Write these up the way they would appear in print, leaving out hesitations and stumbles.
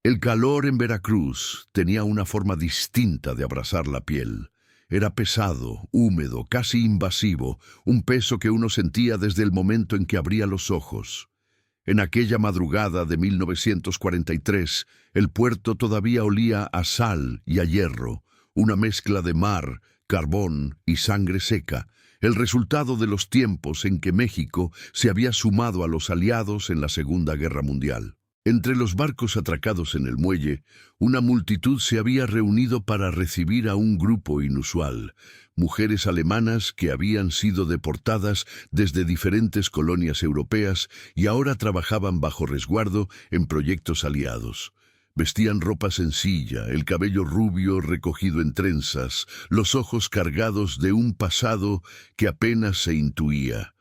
El calor en Veracruz tenía una forma distinta de abrasar la piel. Era pesado, húmedo, casi invasivo, un peso que uno sentía desde el momento en que abría los ojos. En aquella madrugada de 1943, el puerto todavía olía a sal y a hierro, una mezcla de mar, carbón y sangre seca, el resultado de los tiempos en que México se había sumado a los aliados en la Segunda Guerra Mundial. Entre los barcos atracados en el muelle, una multitud se había reunido para recibir a un grupo inusual, mujeres alemanas que habían sido deportadas desde diferentes colonias europeas y ahora trabajaban bajo resguardo en proyectos aliados. Vestían ropa sencilla, el cabello rubio recogido en trenzas, los ojos cargados de un pasado que apenas se intuía.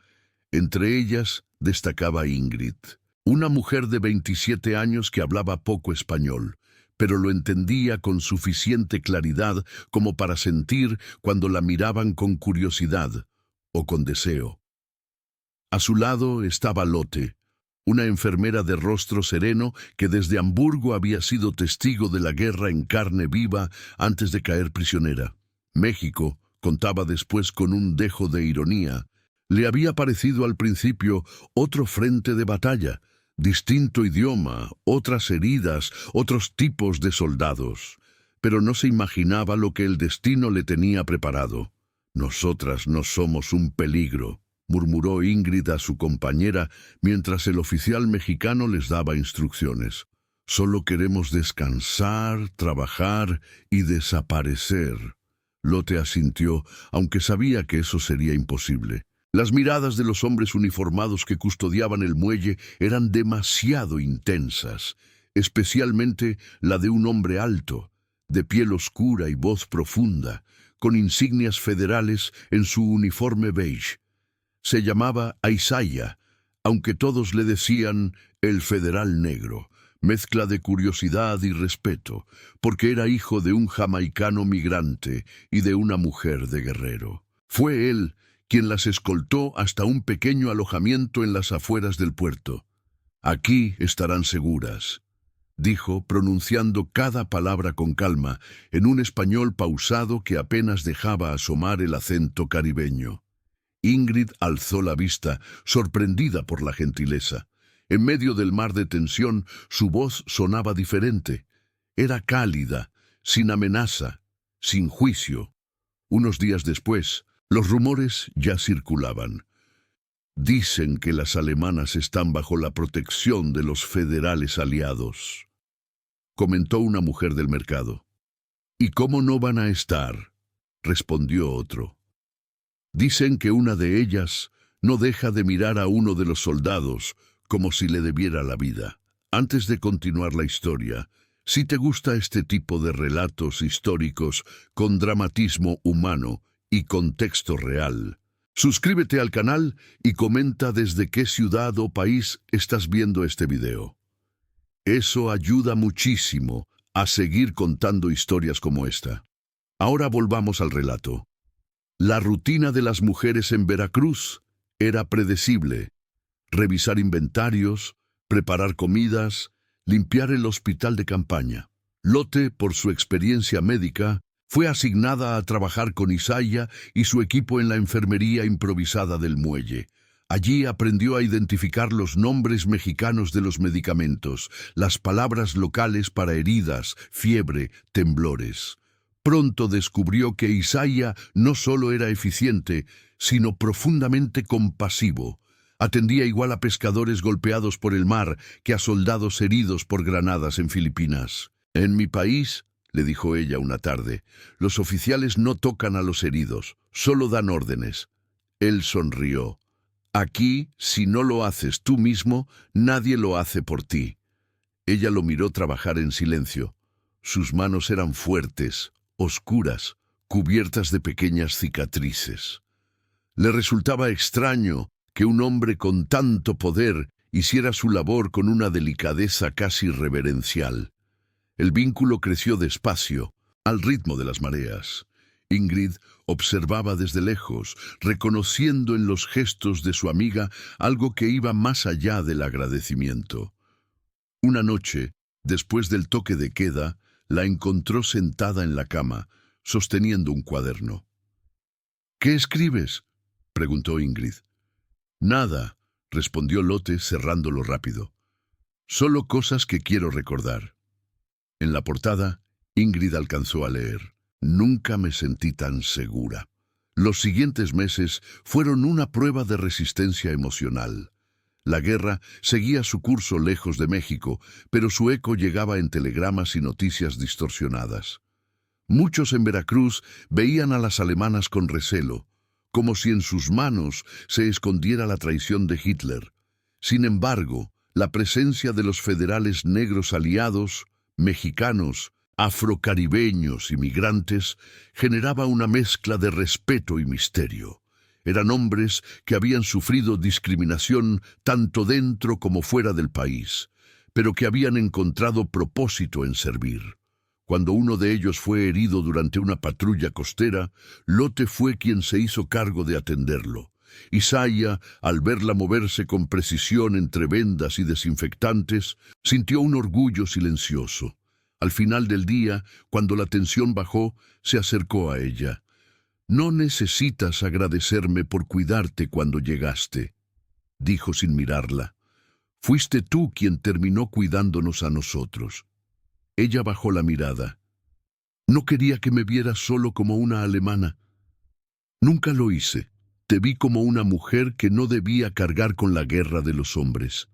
Entre ellas destacaba Ingrid, una mujer de 27 años que hablaba poco español, pero lo entendía con suficiente claridad como para sentir cuando la miraban con curiosidad o con deseo. A su lado estaba Lotte, una enfermera de rostro sereno que desde Hamburgo había sido testigo de la guerra en carne viva antes de caer prisionera. México, contaba después con un dejo de ironía, le había parecido al principio otro frente de batalla, distinto idioma, otras heridas, otros tipos de soldados. Pero no se imaginaba lo que el destino le tenía preparado. «Nosotras no somos un peligro», murmuró Ingrid a su compañera mientras el oficial mexicano les daba instrucciones. «Solo queremos descansar, trabajar y desaparecer». Lotte asintió, aunque sabía que eso sería imposible. Las miradas de los hombres uniformados que custodiaban el muelle eran demasiado intensas, especialmente la de un hombre alto, de piel oscura y voz profunda, con insignias federales en su uniforme beige. Se llamaba Isaiah, aunque todos le decían el Federal Negro, mezcla de curiosidad y respeto, porque era hijo de un jamaicano migrante y de una mujer de guerrero. Fue él quien las escoltó hasta un pequeño alojamiento en las afueras del puerto. «Aquí estarán seguras», dijo, pronunciando cada palabra con calma, en un español pausado que apenas dejaba asomar el acento caribeño. Ingrid alzó la vista, sorprendida por la gentileza. En medio del mar de tensión, su voz sonaba diferente. Era cálida, sin amenaza, sin juicio. Unos días después, los rumores ya circulaban. «Dicen que las alemanas están bajo la protección de los federales aliados», comentó una mujer del mercado. «¿Y cómo no van a estar?», respondió otro. «Dicen que una de ellas no deja de mirar a uno de los soldados como si le debiera la vida». Antes de continuar la historia, si te gusta este tipo de relatos históricos con dramatismo humano y contexto real, suscríbete al canal y comenta desde qué ciudad o país estás viendo este video. Eso ayuda muchísimo a seguir contando historias como esta. Ahora volvamos al relato. La rutina de las mujeres en Veracruz era predecible: revisar inventarios, preparar comidas, limpiar el hospital de campaña. Lotte, por su experiencia médica, fue asignada a trabajar con Isaiah y su equipo en la enfermería improvisada del muelle. Allí aprendió a identificar los nombres mexicanos de los medicamentos, las palabras locales para heridas, fiebre, temblores. Pronto descubrió que Isaiah no solo era eficiente, sino profundamente compasivo. Atendía igual a pescadores golpeados por el mar que a soldados heridos por granadas en Filipinas. «En mi país», le dijo ella una tarde, «los oficiales no tocan a los heridos, solo dan órdenes». Él sonrió. «Aquí, si no lo haces tú mismo, nadie lo hace por ti». Ella lo miró trabajar en silencio. Sus manos eran fuertes, oscuras, cubiertas de pequeñas cicatrices. Le resultaba extraño que un hombre con tanto poder hiciera su labor con una delicadeza casi reverencial. El vínculo creció despacio, al ritmo de las mareas. Ingrid observaba desde lejos, reconociendo en los gestos de su amiga algo que iba más allá del agradecimiento. Una noche, Después del toque de queda, la encontró sentada en la cama, sosteniendo un cuaderno. «¿Qué escribes?», preguntó Ingrid. «Nada», respondió Lotte cerrándolo rápido. «Solo cosas que quiero recordar». En la portada, Ingrid alcanzó a leer: «Nunca me sentí tan segura». Los siguientes meses fueron una prueba de resistencia emocional. La guerra seguía su curso lejos de México, pero su eco llegaba en telegramas y noticias distorsionadas. Muchos en Veracruz veían a las alemanas con recelo, como si en sus manos se escondiera la traición de Hitler. Sin embargo, la presencia de los federales negros aliados, mexicanos, afrocaribeños y migrantes, generaba una mezcla de respeto y misterio. Eran hombres que habían sufrido discriminación tanto dentro como fuera del país, pero que habían encontrado propósito en servir. Cuando uno de ellos fue herido durante una patrulla costera, Lotte fue quien se hizo cargo de atenderlo. Isaiah, al verla moverse con precisión entre vendas y desinfectantes, sintió un orgullo silencioso. Al final del día, cuando la tensión bajó, se acercó a ella. «No necesitas agradecerme por cuidarte cuando llegaste», dijo sin mirarla. «Fuiste tú quien terminó cuidándonos a nosotros». Ella bajó la mirada. «No quería que me vieras solo como una alemana. Nunca lo hice. Te vi como una mujer que no debía cargar con la guerra de los hombres».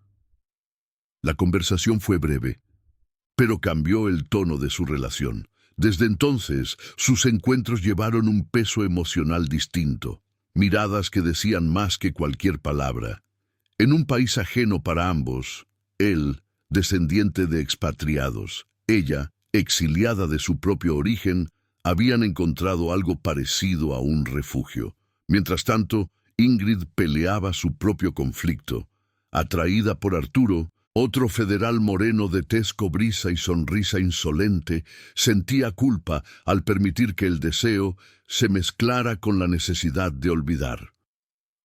La conversación fue breve, pero cambió el tono de su relación. Desde entonces, sus encuentros llevaron un peso emocional distinto, miradas que decían más que cualquier palabra. En un país ajeno para ambos, él, descendiente de expatriados, ella, exiliada de su propio origen, habían encontrado algo parecido a un refugio. Mientras tanto, Ingrid peleaba su propio conflicto. Atraída por Arturo, otro federal moreno de tez cobriza y sonrisa insolente, sentía culpa al permitir que el deseo se mezclara con la necesidad de olvidar.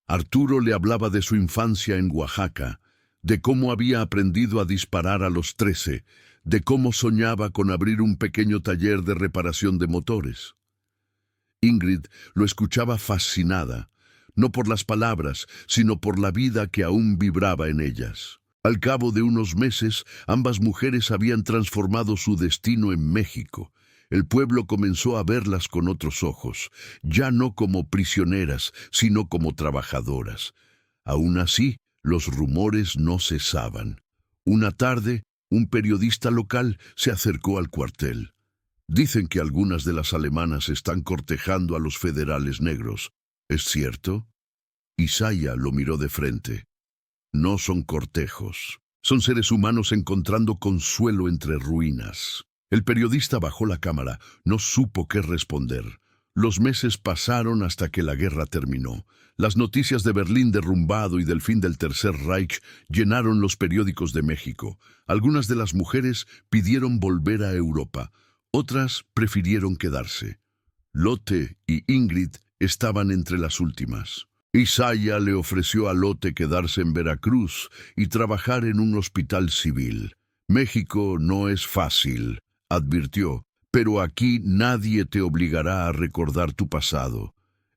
Arturo le hablaba de su infancia en Oaxaca, de cómo había aprendido a disparar a los 13, de cómo soñaba con abrir un pequeño taller de reparación de motores. Ingrid lo escuchaba fascinada, no por las palabras, sino por la vida que aún vibraba en ellas. Al cabo de unos meses, ambas mujeres habían transformado su destino en México. El pueblo comenzó a verlas con otros ojos, ya no como prisioneras, sino como trabajadoras. Aún así, los rumores no cesaban. Una tarde, un periodista local se acercó al cuartel. «Dicen que algunas de las alemanas están cortejando a los federales negros. ¿Es cierto?». Isaiah lo miró de frente. «No son cortejos. Son seres humanos encontrando consuelo entre ruinas». El periodista bajó la cámara. No supo qué responder. Los meses pasaron hasta que la guerra terminó. Las noticias de Berlín derrumbado y del fin del Tercer Reich llenaron los periódicos de México. Algunas de las mujeres pidieron volver a Europa. Otras prefirieron quedarse. Lotte y Ingrid estaban entre las últimas. Isaiah le ofreció a Lotte quedarse en Veracruz y trabajar en un hospital civil. «México no es fácil», advirtió, «pero aquí nadie te obligará a recordar tu pasado».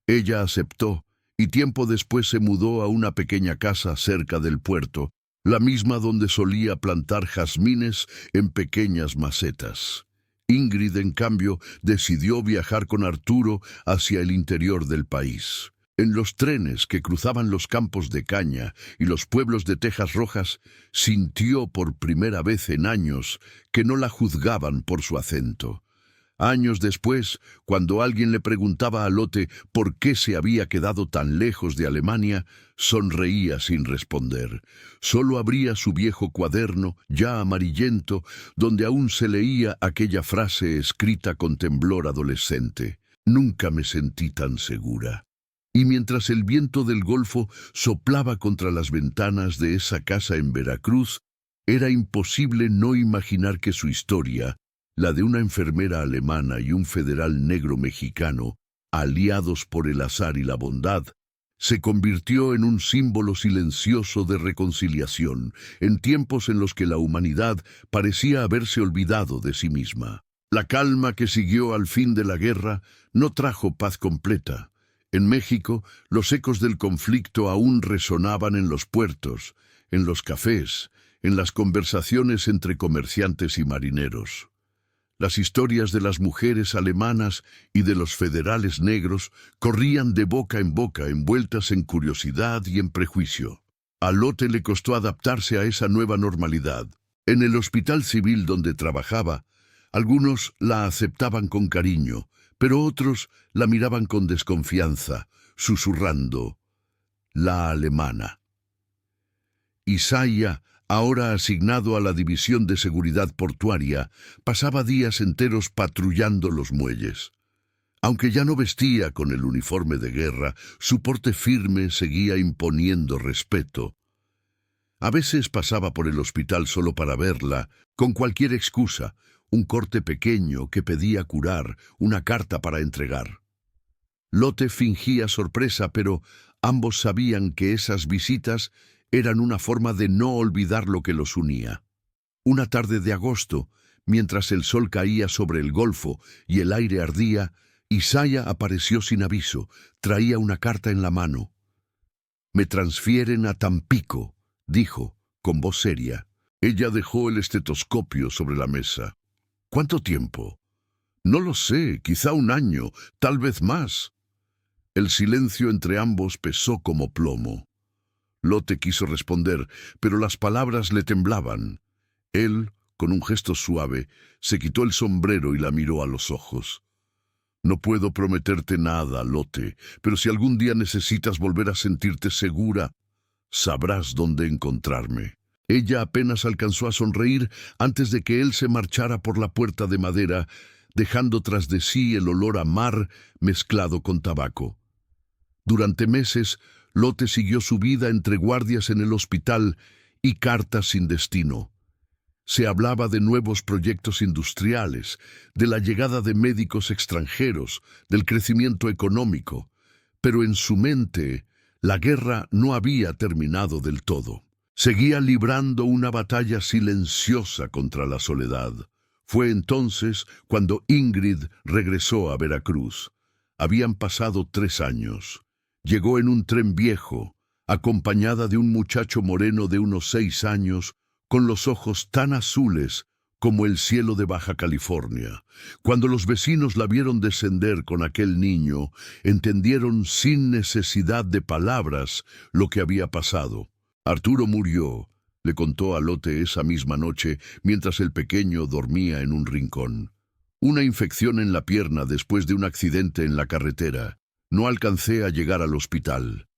Ella aceptó, y tiempo después se mudó a una pequeña casa cerca del puerto, la misma donde solía plantar jazmines en pequeñas macetas. Ingrid, en cambio, decidió viajar con Arturo hacia el interior del país. En los trenes que cruzaban los campos de caña y los pueblos de tejas rojas, sintió por primera vez en años que no la juzgaban por su acento. Años después, cuando alguien le preguntaba a Lotte por qué se había quedado tan lejos de Alemania, sonreía sin responder. Solo abría su viejo cuaderno, ya amarillento, donde aún se leía aquella frase escrita con temblor adolescente: «Nunca me sentí tan segura». Y mientras el viento del Golfo soplaba contra las ventanas de esa casa en Veracruz, era imposible no imaginar que su historia, la de una enfermera alemana y un federal negro mexicano, aliados por el azar y la bondad, se convirtió en un símbolo silencioso de reconciliación, en tiempos en los que la humanidad parecía haberse olvidado de sí misma. La calma que siguió al fin de la guerra no trajo paz completa. En México, los ecos del conflicto aún resonaban en los puertos, en los cafés, en las conversaciones entre comerciantes y marineros. Las historias de las mujeres alemanas y de los federales negros corrían de boca en boca, envueltas en curiosidad y en prejuicio. A Lotte le costó adaptarse a esa nueva normalidad. En el hospital civil donde trabajaba, algunos la aceptaban con cariño, pero otros la miraban con desconfianza, susurrando: la alemana. Isaiah, ahora asignado a la División de Seguridad Portuaria, pasaba días enteros patrullando los muelles. Aunque ya no vestía con el uniforme de guerra, su porte firme seguía imponiendo respeto. A veces pasaba por el hospital solo para verla, con cualquier excusa: un corte pequeño que pedía curar, una carta para entregar. Lotte fingía sorpresa, pero ambos sabían que esas visitas eran una forma de no olvidar lo que los unía. Una tarde de agosto, mientras el sol caía sobre el golfo y el aire ardía, Isaiah apareció sin aviso. Traía una carta en la mano. «Me transfieren a Tampico», dijo, con voz seria. Ella dejó el estetoscopio sobre la mesa. «¿Cuánto tiempo?» «No lo sé, quizá un año, tal vez más». El silencio entre ambos pesó como plomo. Lotte quiso responder, pero las palabras le temblaban. Él, con un gesto suave, se quitó el sombrero y la miró a los ojos. «No puedo prometerte nada, Lotte, pero si algún día necesitas volver a sentirte segura, sabrás dónde encontrarme». Ella apenas alcanzó a sonreír antes de que él se marchara por la puerta de madera, dejando tras de sí el olor a mar mezclado con tabaco. Durante meses, Lotte siguió su vida entre guardias en el hospital y cartas sin destino. Se hablaba de nuevos proyectos industriales, de la llegada de médicos extranjeros, del crecimiento económico, pero en su mente la guerra no había terminado del todo. Seguía librando una batalla silenciosa contra la soledad. Fue entonces cuando Ingrid regresó a Veracruz. Habían pasado 3 años. Llegó en un tren viejo, acompañada de un muchacho moreno de unos 6 años, con los ojos tan azules como el cielo de Baja California. Cuando los vecinos la vieron descender con aquel niño, entendieron sin necesidad de palabras lo que había pasado. Arturo murió, le contó a Lotte esa misma noche, mientras el pequeño dormía en un rincón. Una infección en la pierna después de un accidente en la carretera. No alcancé a llegar al hospital.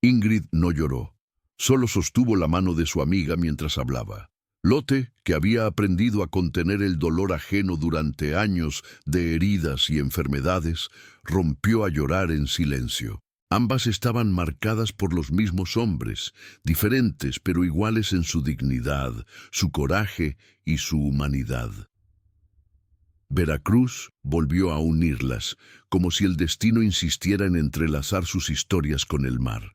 Ingrid no lloró. Solo sostuvo la mano de su amiga mientras hablaba. Lotte, que había aprendido a contener el dolor ajeno durante años de heridas y enfermedades, rompió a llorar en silencio. Ambas estaban marcadas por los mismos hombres, diferentes pero iguales en su dignidad, su coraje y su humanidad. Veracruz volvió a unirlas, como si el destino insistiera en entrelazar sus historias con el mar.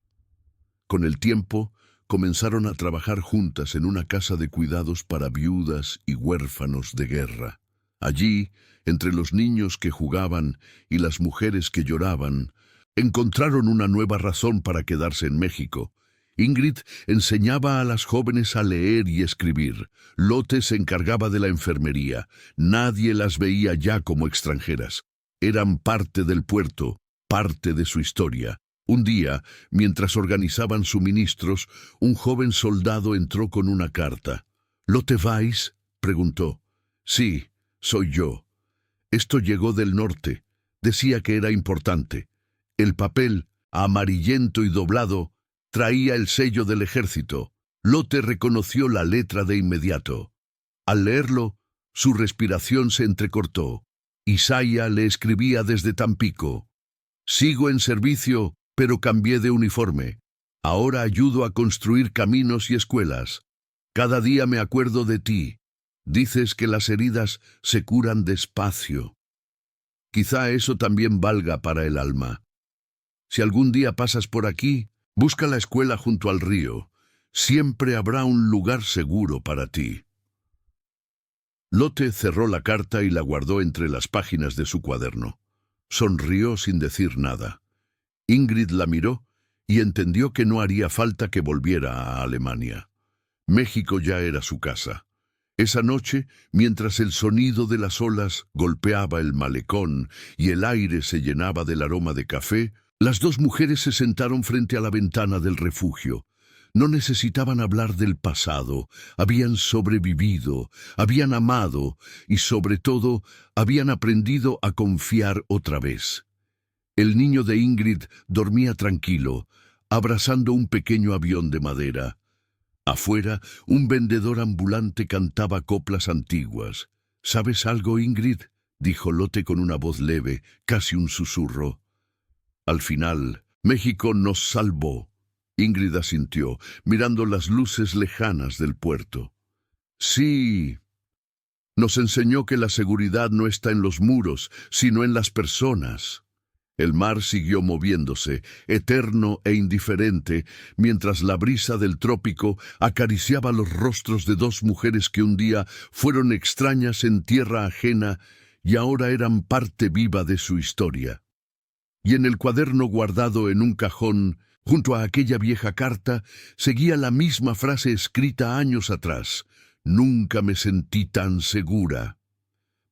Con el tiempo, comenzaron a trabajar juntas en una casa de cuidados para viudas y huérfanos de guerra. Allí, entre los niños que jugaban y las mujeres que lloraban, encontraron una nueva razón para quedarse en México. Ingrid enseñaba a las jóvenes a leer y escribir. Lotte se encargaba de la enfermería. Nadie las veía ya como extranjeras. Eran parte del puerto, parte de su historia. Un día, mientras organizaban suministros, un joven soldado entró con una carta. «¿Lotte Weiss?», preguntó. «Sí, soy yo. Esto llegó del norte. Decía que era importante». El papel, amarillento y doblado, traía el sello del ejército. Lotte reconoció la letra de inmediato. Al leerlo, su respiración se entrecortó. Isaiah le escribía desde Tampico. «Sigo en servicio, pero cambié de uniforme. Ahora ayudo a construir caminos y escuelas. Cada día me acuerdo de ti. Dices que las heridas se curan despacio. Quizá eso también valga para el alma». Si algún día pasas por aquí, busca la escuela junto al río. Siempre habrá un lugar seguro para ti. Lotte cerró la carta y la guardó entre las páginas de su cuaderno. Sonrió sin decir nada. Ingrid la miró y entendió que no haría falta que volviera a Alemania. México ya era su casa. Esa noche, mientras el sonido de las olas golpeaba el malecón y el aire se llenaba del aroma de café, las dos mujeres se sentaron frente a la ventana del refugio. No necesitaban hablar del pasado, habían sobrevivido, habían amado y, sobre todo, habían aprendido a confiar otra vez. El niño de Ingrid dormía tranquilo, abrazando un pequeño avión de madera. Afuera, un vendedor ambulante cantaba coplas antiguas. ¿Sabes algo, Ingrid?, dijo Lotte con una voz leve, casi un susurro. Al final, México nos salvó. Ingrid asintió, mirando las luces lejanas del puerto. Sí, nos enseñó que la seguridad no está en los muros, sino en las personas. El mar siguió moviéndose, eterno e indiferente, mientras la brisa del trópico acariciaba los rostros de dos mujeres que un día fueron extrañas en tierra ajena y ahora eran parte viva de su historia. Y en el cuaderno guardado en un cajón, junto a aquella vieja carta, seguía la misma frase escrita años atrás: «Nunca me sentí tan segura».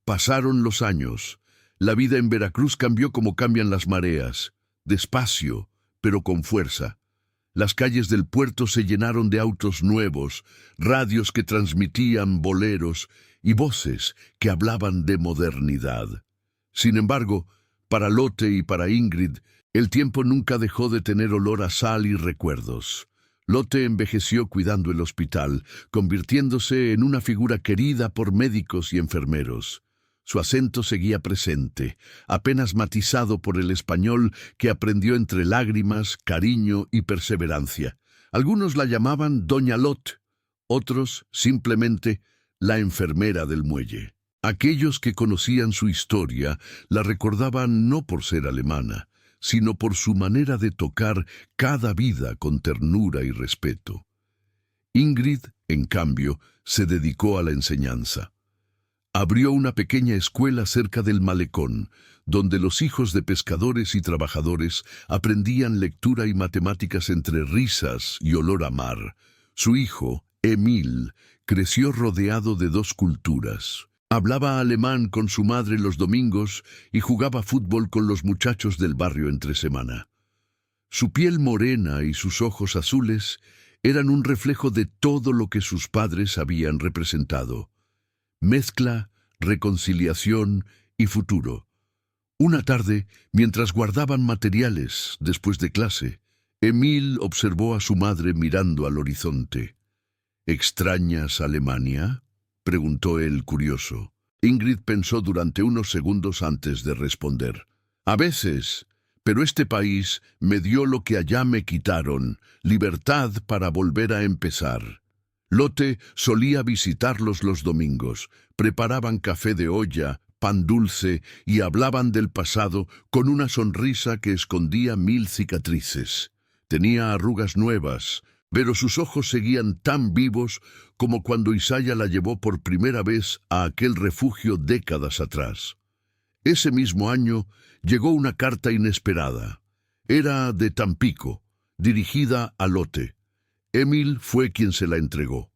Pasaron los años. La vida en Veracruz cambió como cambian las mareas, despacio, pero con fuerza. Las calles del puerto se llenaron de autos nuevos, radios que transmitían boleros y voces que hablaban de modernidad. Sin embargo, para Lotte y para Ingrid, el tiempo nunca dejó de tener olor a sal y recuerdos. Lotte envejeció cuidando el hospital, convirtiéndose en una figura querida por médicos y enfermeros. Su acento seguía presente, apenas matizado por el español que aprendió entre lágrimas, cariño y perseverancia. Algunos la llamaban Doña Lot, otros simplemente la enfermera del muelle. Aquellos que conocían su historia la recordaban no por ser alemana, sino por su manera de tocar cada vida con ternura y respeto. Ingrid, en cambio, se dedicó a la enseñanza. Abrió una pequeña escuela cerca del malecón, donde los hijos de pescadores y trabajadores aprendían lectura y matemáticas entre risas y olor a mar. Su hijo, Emil, creció rodeado de dos culturas. Hablaba alemán con su madre los domingos y jugaba fútbol con los muchachos del barrio entre semana. Su piel morena y sus ojos azules eran un reflejo de todo lo que sus padres habían representado. Mezcla, reconciliación y futuro. Una tarde, mientras guardaban materiales después de clase, Emil observó a su madre mirando al horizonte. ¿Extrañas Alemania?, preguntó él curioso. Ingrid pensó durante unos segundos antes de responder. A veces, pero este país me dio lo que allá me quitaron, libertad para volver a empezar. Lotte solía visitarlos los domingos, preparaban café de olla, pan dulce y hablaban del pasado con una sonrisa que escondía 1000 cicatrices. Tenía arrugas nuevas, pero sus ojos seguían tan vivos como cuando Isaya la llevó por primera vez a aquel refugio décadas atrás. Ese mismo año llegó una carta inesperada. Era de Tampico, dirigida a Lotte. Emil fue quien se la entregó.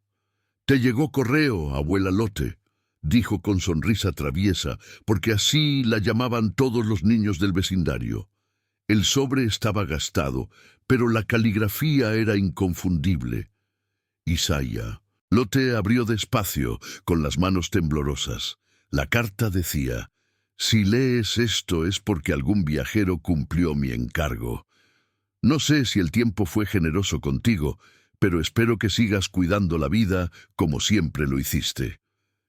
«Te llegó correo, abuela Lotte», dijo con sonrisa traviesa, porque así la llamaban todos los niños del vecindario. El sobre estaba gastado, pero la caligrafía era inconfundible. Isaya. Lotte abrió despacio, con las manos temblorosas. La carta decía: «Si lees esto es porque algún viajero cumplió mi encargo. No sé si el tiempo fue generoso contigo, pero espero que sigas cuidando la vida como siempre lo hiciste.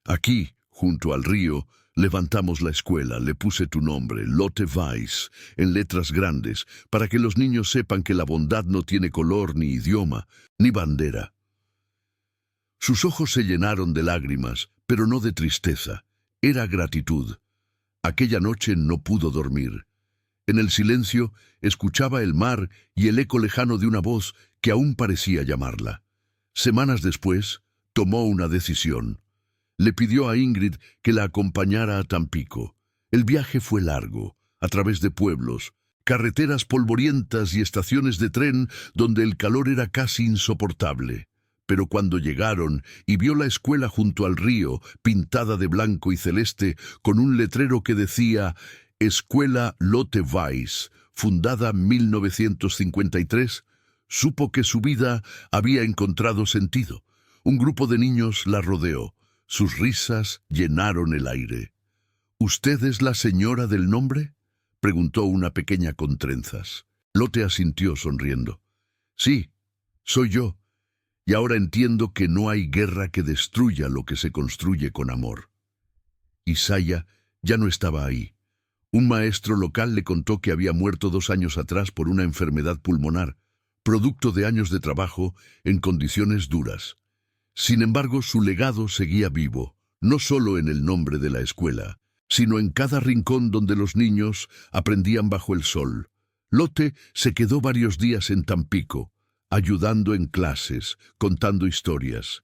Aquí, junto al río, levantamos la escuela, le puse tu nombre, Lotte Weiss, en letras grandes, para que los niños sepan que la bondad no tiene color, ni idioma, ni bandera». Sus ojos se llenaron de lágrimas, pero no de tristeza. Era gratitud. Aquella noche no pudo dormir. En el silencio, escuchaba el mar y el eco lejano de una voz que aún parecía llamarla. Semanas después, tomó una decisión. Le pidió a Ingrid que la acompañara a Tampico. El viaje fue largo, a través de pueblos, carreteras polvorientas y estaciones de tren donde el calor era casi insoportable. Pero cuando llegaron y vio la escuela junto al río, pintada de blanco y celeste, con un letrero que decía Escuela Lotte Weiss, fundada en 1953, supo que su vida había encontrado sentido. Un grupo de niños la rodeó. Sus risas llenaron el aire. ¿Usted es la señora del nombre?, preguntó una pequeña con trenzas. Lotte asintió sonriendo. Sí, soy yo. Y ahora entiendo que no hay guerra que destruya lo que se construye con amor. Isaya ya no estaba ahí. Un maestro local le contó que había muerto 2 años atrás por una enfermedad pulmonar, producto de años de trabajo en condiciones duras. Sin embargo, su legado seguía vivo, no solo en el nombre de la escuela, sino en cada rincón donde los niños aprendían bajo el sol. Lotte se quedó varios días en Tampico, ayudando en clases, contando historias.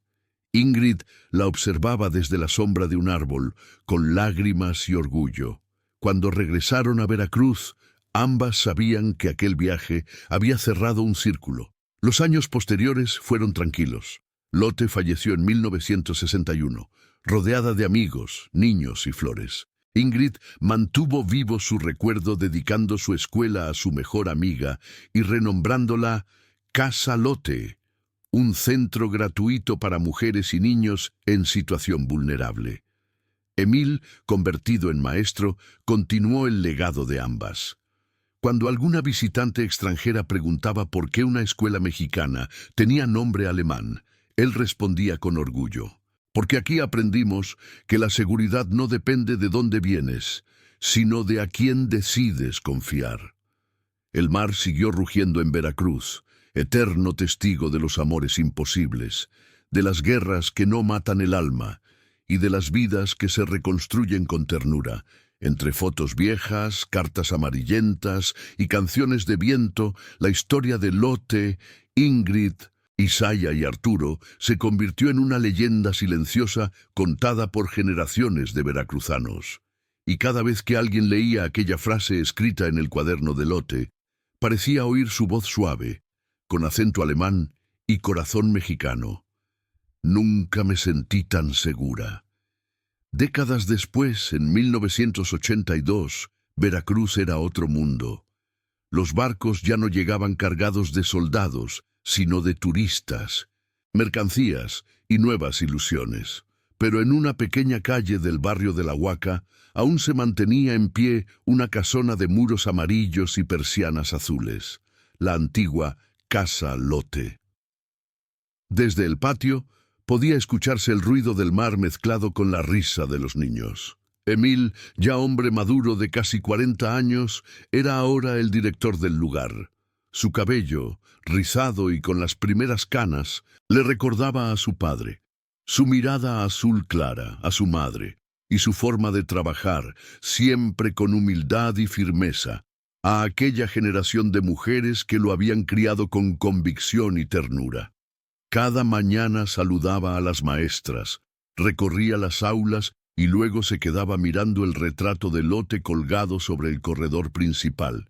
Ingrid la observaba desde la sombra de un árbol, con lágrimas y orgullo. Cuando regresaron a Veracruz, ambas sabían que aquel viaje había cerrado un círculo. Los años posteriores fueron tranquilos. Lotte falleció en 1961, rodeada de amigos, niños y flores. Ingrid mantuvo vivo su recuerdo dedicando su escuela a su mejor amiga y renombrándola Casa Lotte, un centro gratuito para mujeres y niños en situación vulnerable. Emil, convertido en maestro, continuó el legado de ambas. Cuando alguna visitante extranjera preguntaba por qué una escuela mexicana tenía nombre alemán, él respondía con orgullo. Porque aquí aprendimos que la seguridad no depende de dónde vienes, sino de a quién decides confiar. El mar siguió rugiendo en Veracruz, eterno testigo de los amores imposibles, de las guerras que no matan el alma y de las vidas que se reconstruyen con ternura. Entre fotos viejas, cartas amarillentas y canciones de viento, la historia de Lotte, Ingrid, Isaya y Arturo se convirtió en una leyenda silenciosa contada por generaciones de veracruzanos. Y cada vez que alguien leía aquella frase escrita en el cuaderno de Lotte, parecía oír su voz suave, con acento alemán y corazón mexicano. Nunca me sentí tan segura. Décadas después, en 1982, Veracruz era otro mundo. Los barcos ya no llegaban cargados de soldados, sino de turistas, mercancías y nuevas ilusiones. Pero en una pequeña calle del barrio de La Huaca aún se mantenía en pie una casona de muros amarillos y persianas azules, la antigua Casa Lotte. Desde el patio podía escucharse el ruido del mar mezclado con la risa de los niños. Emil, ya hombre maduro de casi 40 años, era ahora el director del lugar. Su cabello, rizado y con las primeras canas, le recordaba a su padre. Su mirada azul clara, a su madre, y su forma de trabajar, siempre con humildad y firmeza, a aquella generación de mujeres que lo habían criado con convicción y ternura. Cada mañana saludaba a las maestras, recorría las aulas y luego se quedaba mirando el retrato de Lotte colgado sobre el corredor principal.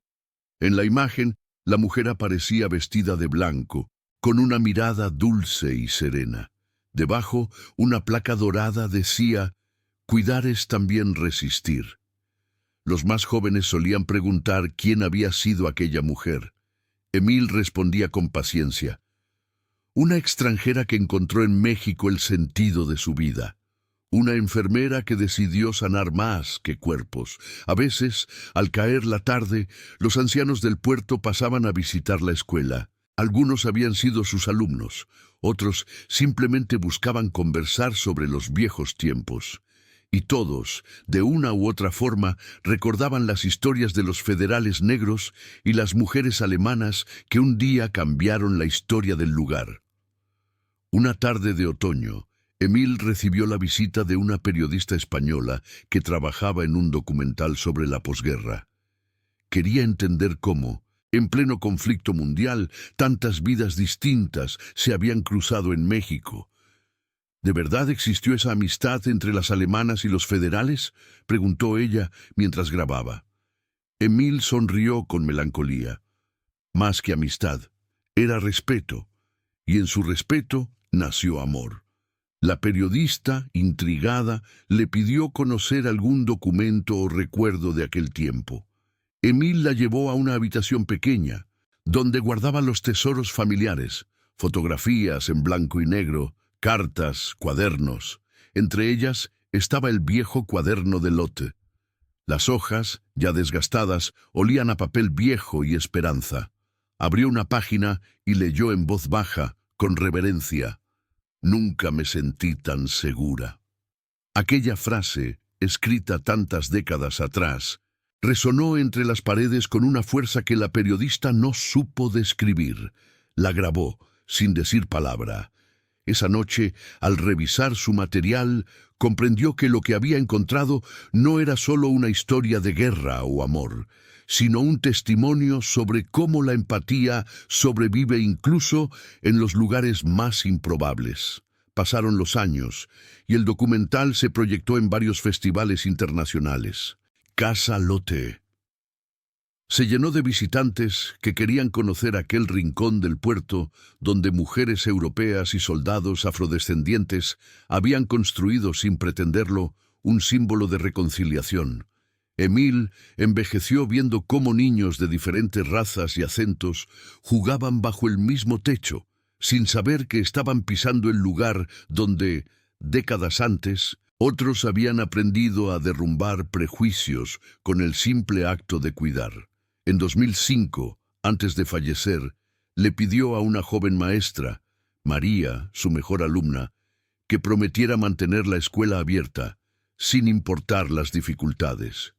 En la imagen, la mujer aparecía vestida de blanco, con una mirada dulce y serena. Debajo, una placa dorada decía, «Cuidar es también resistir». Los más jóvenes solían preguntar quién había sido aquella mujer. Emil respondía con paciencia, «Una extranjera que encontró en México el sentido de su vida». Una enfermera que decidió sanar más que cuerpos. A veces, al caer la tarde, los ancianos del puerto pasaban a visitar la escuela. Algunos habían sido sus alumnos, otros simplemente buscaban conversar sobre los viejos tiempos. Y todos, de una u otra forma, recordaban las historias de los federales negros y las mujeres alemanas que un día cambiaron la historia del lugar. Una tarde de otoño, Emil recibió la visita de una periodista española que trabajaba en un documental sobre la posguerra. quería entender cómo, en pleno conflicto mundial, tantas vidas distintas se habían cruzado en México. ¿De verdad existió esa amistad entre las alemanas y los federales?, preguntó ella mientras grababa. Emil sonrió con melancolía. Más que amistad, era respeto, y en su respeto nació amor. La periodista, intrigada, le pidió conocer algún documento o recuerdo de aquel tiempo. Emil la llevó a una habitación pequeña, donde guardaba los tesoros familiares, fotografías en blanco y negro, cartas, cuadernos. Entre ellas estaba el viejo cuaderno de Lotte. Las hojas, ya desgastadas, olían a papel viejo y esperanza. Abrió una página y leyó en voz baja, con reverencia: «Nunca me sentí tan segura». Aquella frase, escrita tantas décadas atrás, resonó entre las paredes con una fuerza que la periodista no supo describir. La grabó, sin decir palabra. Esa noche, al revisar su material, comprendió que lo que había encontrado no era solo una historia de guerra o amor, sino un testimonio sobre cómo la empatía sobrevive incluso en los lugares más improbables. Pasaron los años, y el documental se proyectó en varios festivales internacionales. Casa Lotte se llenó de visitantes que querían conocer aquel rincón del puerto donde mujeres europeas y soldados afrodescendientes habían construido, sin pretenderlo, un símbolo de reconciliación. Emil envejeció viendo cómo niños de diferentes razas y acentos jugaban bajo el mismo techo, sin saber que estaban pisando el lugar donde, décadas antes, otros habían aprendido a derrumbar prejuicios con el simple acto de cuidar. En 2005, antes de fallecer, le pidió a una joven maestra, María, su mejor alumna, que prometiera mantener la escuela abierta, sin importar las dificultades.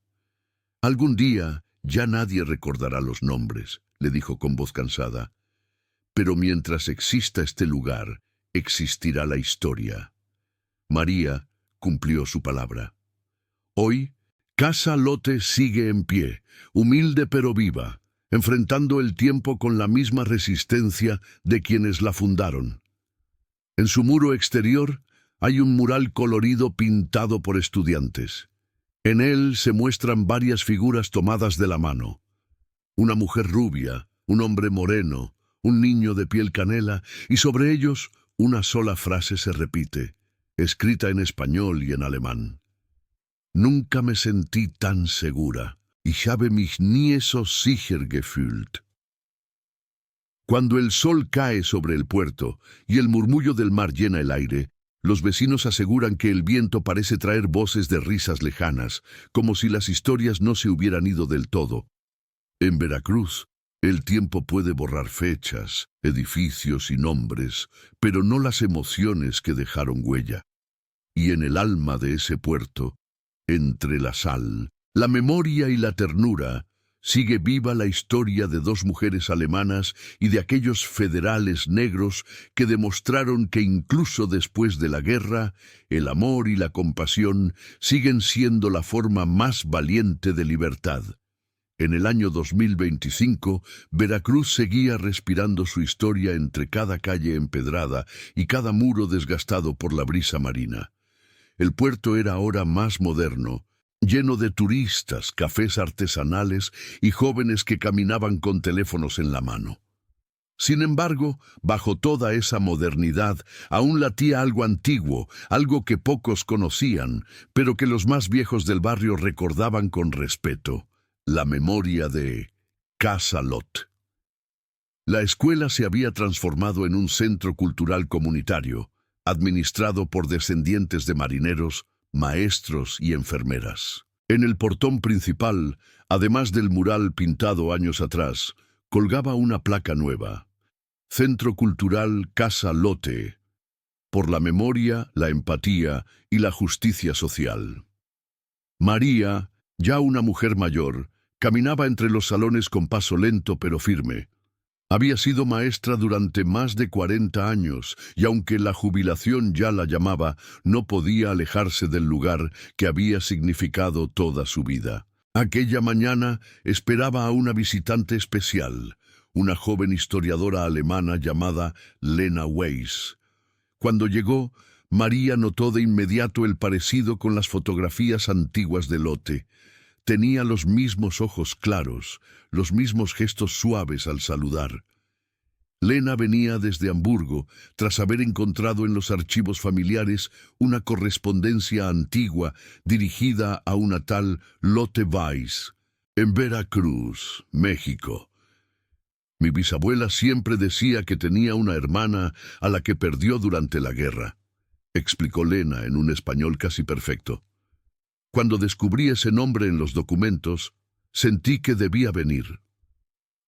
«Algún día ya nadie recordará los nombres», le dijo con voz cansada. «Pero mientras exista este lugar, existirá la historia». María cumplió su palabra. Hoy, Casa Lotte sigue en pie, humilde pero viva, enfrentando el tiempo con la misma resistencia de quienes la fundaron. En su muro exterior hay un mural colorido pintado por estudiantes. En él se muestran varias figuras tomadas de la mano. Una mujer rubia, un hombre moreno, un niño de piel canela, y sobre ellos una sola frase se repite, escrita en español y en alemán. «Nunca me sentí tan segura. Ich habe mich nie so sicher gefühlt». Cuando el sol cae sobre el puerto y el murmullo del mar llena el aire, los vecinos aseguran que el viento parece traer voces de risas lejanas, como si las historias no se hubieran ido del todo. En Veracruz, el tiempo puede borrar fechas, edificios y nombres, pero no las emociones que dejaron huella. Y en el alma de ese puerto, entre la sal, la memoria y la ternura, sigue viva la historia de dos mujeres alemanas y de aquellos federales negros que demostraron que incluso después de la guerra, el amor y la compasión siguen siendo la forma más valiente de libertad. En el año 2025, Veracruz seguía respirando su historia entre cada calle empedrada y cada muro desgastado por la brisa marina. El puerto era ahora más moderno, lleno de turistas, cafés artesanales y jóvenes que caminaban con teléfonos en la mano. Sin embargo, bajo toda esa modernidad, aún latía algo antiguo, algo que pocos conocían, pero que los más viejos del barrio recordaban con respeto: la memoria de Casa Lotte. La escuela se había transformado en un centro cultural comunitario, administrado por descendientes de marineros, maestros y enfermeras. En el portón principal, además del mural pintado años atrás, colgaba una placa nueva: Centro Cultural Casa Lotte, por la memoria, la empatía y la justicia social. María, ya una mujer mayor, caminaba entre los salones con paso lento pero firme. Había sido maestra durante más de 40 años y aunque la jubilación ya la llamaba, no podía alejarse del lugar que había significado toda su vida. Aquella mañana esperaba a una visitante especial, una joven historiadora alemana llamada Lena Weiss. Cuando llegó, María notó de inmediato el parecido con las fotografías antiguas de Lotte. Tenía los mismos ojos claros, los mismos gestos suaves al saludar. Lena venía desde Hamburgo, tras haber encontrado en los archivos familiares una correspondencia antigua dirigida a una tal Lotte Weiss, en Veracruz, México. Mi bisabuela siempre decía que tenía una hermana a la que perdió durante la guerra, explicó Lena en un español casi perfecto. Cuando descubrí ese nombre en los documentos, sentí que debía venir.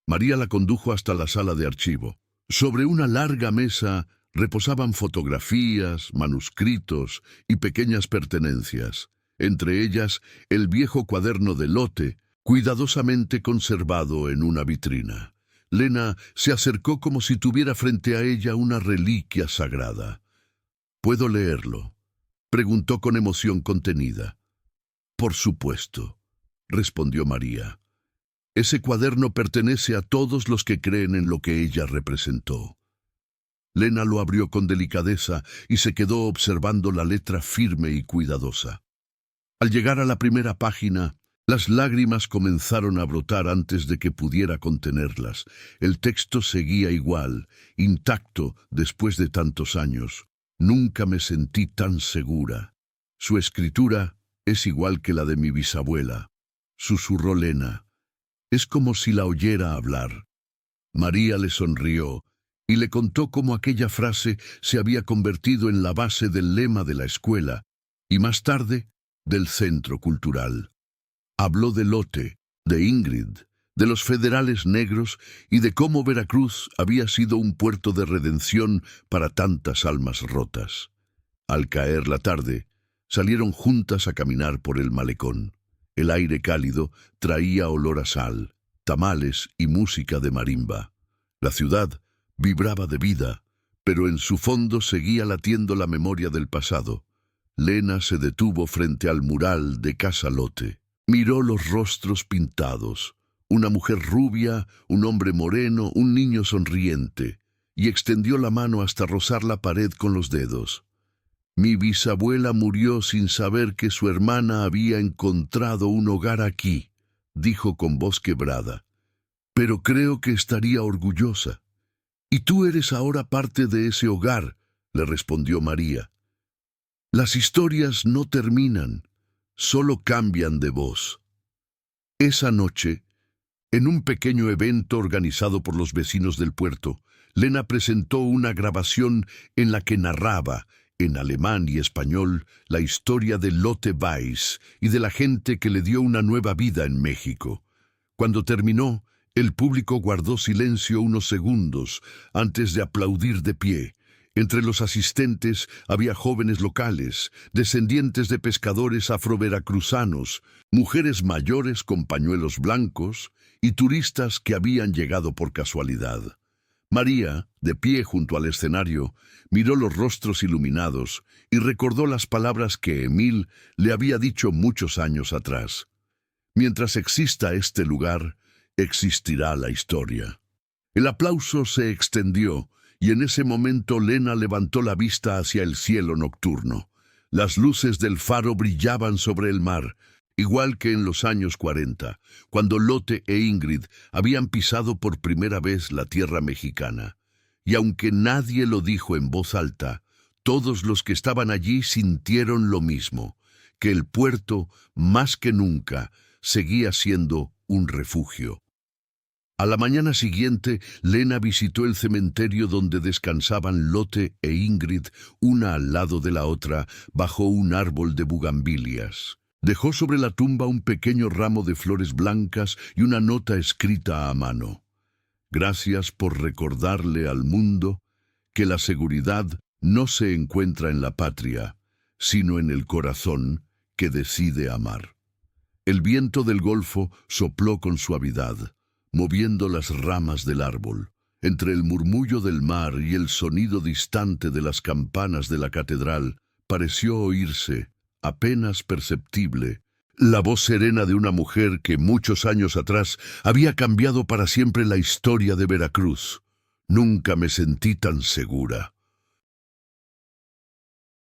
María la condujo hasta la sala de archivo. Sobre una larga mesa reposaban fotografías, manuscritos y pequeñas pertenencias, entre ellas el viejo cuaderno de Lotte, cuidadosamente conservado en una vitrina. Lena se acercó como si tuviera frente a ella una reliquia sagrada. —¿Puedo leerlo? —preguntó con emoción contenida. —Por supuesto —respondió María—. Ese cuaderno pertenece a todos los que creen en lo que ella representó. Lena lo abrió con delicadeza y se quedó observando la letra firme y cuidadosa. Al llegar a la primera página, las lágrimas comenzaron a brotar antes de que pudiera contenerlas. El texto seguía igual, intacto después de tantos años. Nunca me sentí tan segura. Su escritura es igual que la de mi bisabuela, susurró Lena. Es como si la oyera hablar. María le sonrió y le contó cómo aquella frase se había convertido en la base del lema de la escuela y más tarde del centro cultural. Habló de Lotte, de Ingrid, de los federales negros y de cómo Veracruz había sido un puerto de redención para tantas almas rotas. Al caer la tarde, salieron juntas a caminar por el malecón. El aire cálido traía olor a sal, tamales y música de marimba. La ciudad vibraba de vida, pero en su fondo seguía latiendo la memoria del pasado. Lena se detuvo frente al mural de Casa Lotte. Miró los rostros pintados, una mujer rubia, un hombre moreno, un niño sonriente, y extendió la mano hasta rozar la pared con los dedos. Mi bisabuela murió sin saber que su hermana había encontrado un hogar aquí, dijo con voz quebrada. Pero creo que estaría orgullosa. Y tú eres ahora parte de ese hogar, le respondió María. Las historias no terminan, solo cambian de voz. Esa noche, en un pequeño evento organizado por los vecinos del puerto, Lena presentó una grabación en la que narraba, en alemán y español, la historia de Lotte Weiss y de la gente que le dio una nueva vida en México. Cuando terminó, el público guardó silencio unos segundos antes de aplaudir de pie. Entre los asistentes había jóvenes locales, descendientes de pescadores afroveracruzanos, mujeres mayores con pañuelos blancos y turistas que habían llegado por casualidad. María, de pie junto al escenario, miró los rostros iluminados y recordó las palabras que Emil le había dicho muchos años atrás. Mientras exista este lugar, existirá la historia. El aplauso se extendió y en ese momento Lena levantó la vista hacia el cielo nocturno. Las luces del faro brillaban sobre el mar, igual que en los años 40, cuando Lotte e Ingrid habían pisado por primera vez la tierra mexicana. Y aunque nadie lo dijo en voz alta, todos los que estaban allí sintieron lo mismo, que el puerto, más que nunca, seguía siendo un refugio. A la mañana siguiente, Lena visitó el cementerio donde descansaban Lotte e Ingrid, una al lado de la otra, bajo un árbol de bugambilias. Dejó sobre la tumba un pequeño ramo de flores blancas y una nota escrita a mano. Gracias por recordarle al mundo que la seguridad no se encuentra en la patria, sino en el corazón que decide amar. El viento del Golfo sopló con suavidad, moviendo las ramas del árbol. Entre el murmullo del mar y el sonido distante de las campanas de la catedral, pareció oírse, apenas perceptible, La voz serena de una mujer que muchos años atrás había cambiado para siempre la historia de Veracruz. Nunca me sentí tan segura.